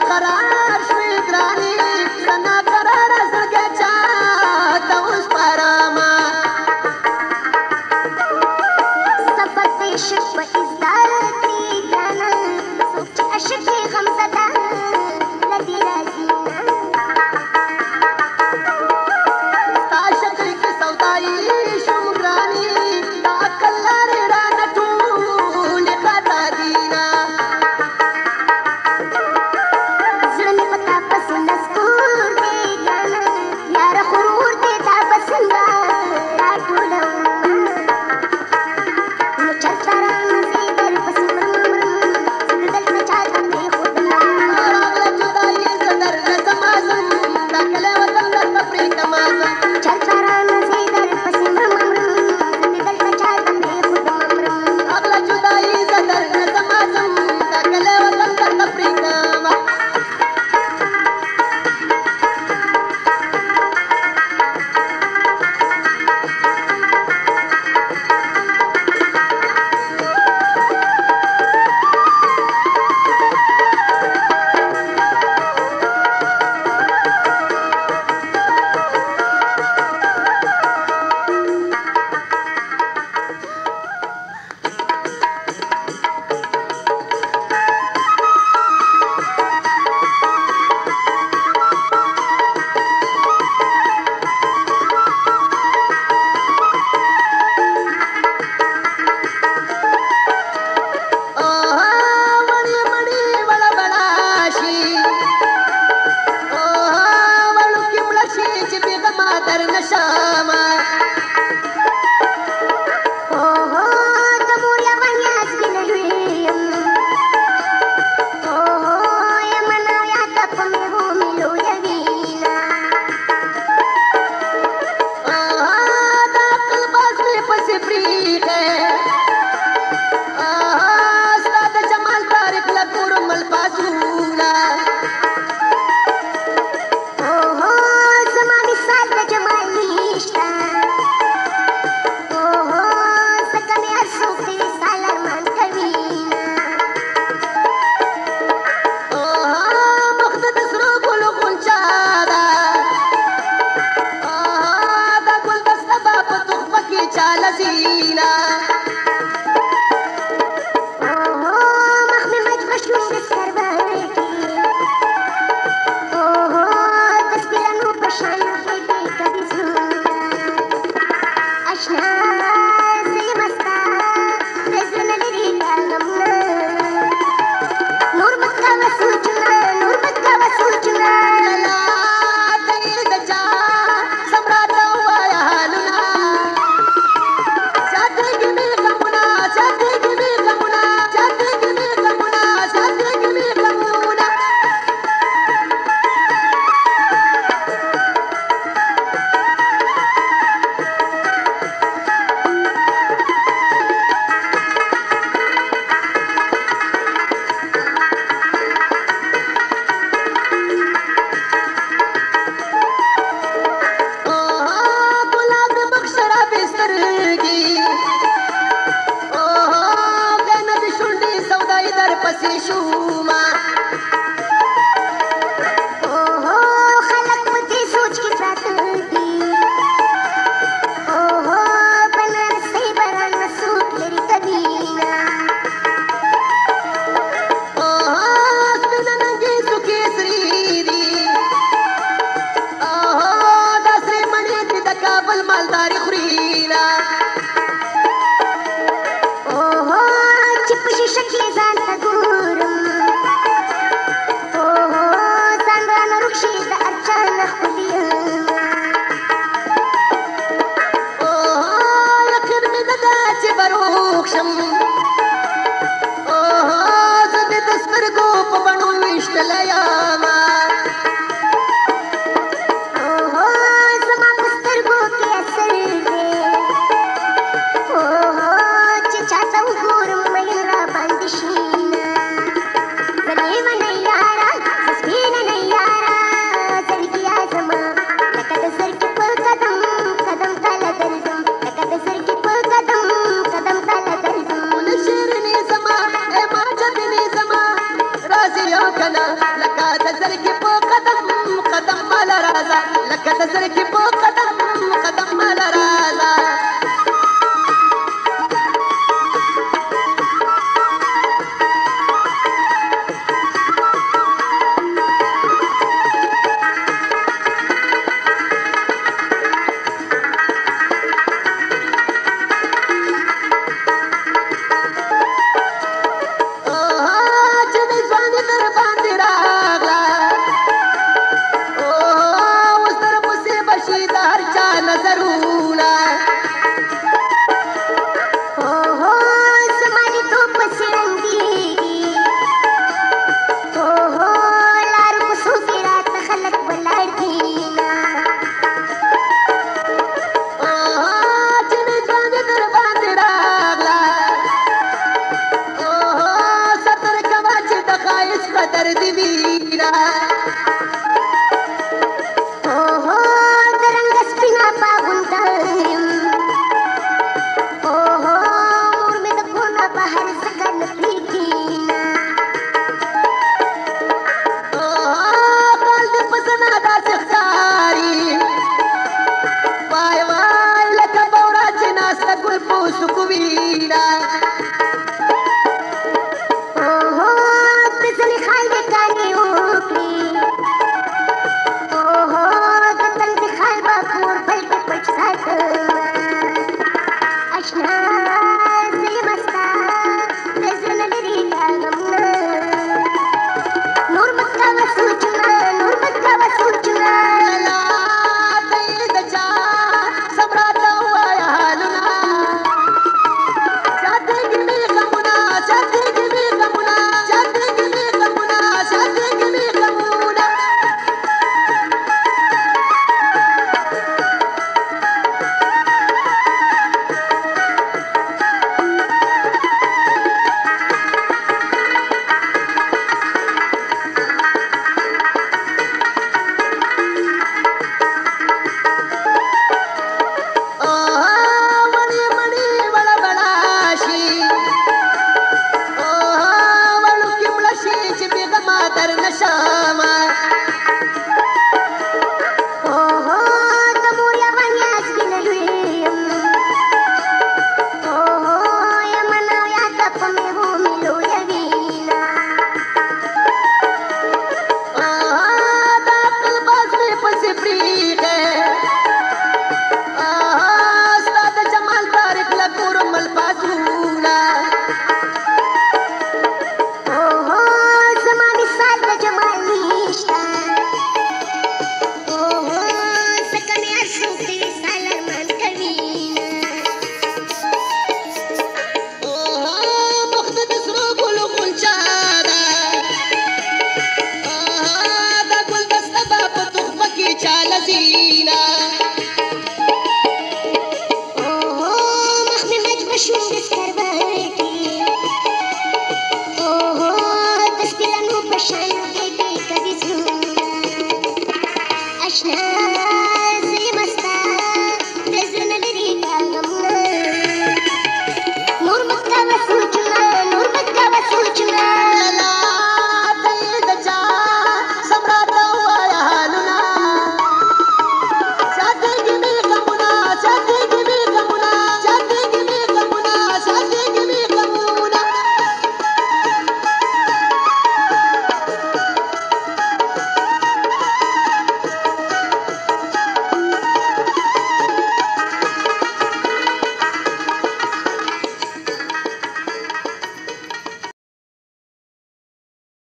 قرار شوي ګرانې زه ناقراره زړګی چاته وسپارمه سبق د عشق په اصدار کړي ګرانه څوک چې عشق یې غمزده له دې راځي ستا شکل کې سودایي شوم ګرانې د عقل لارې رانه ټولې خطا دي نه زړه مې په تا پسې نسکور دی ګرانه یاره غرور دی دا به څنګه راټولوم نو چرته رانځې در پسې مرم زه د دلته چاته پرېښودمه راغله جدایي زه درنه زما ځم دا کلی وطن درته پرېږدمه زه چرته رانځې در پسې مرم زه د دلته چاته پرېښودمه راغله جدایي زه درنه زما ځم دا کلی وطن درته پرېږدمه لك مال راځه لکه د زړه کې په قدم قدم مال راځه Shoot.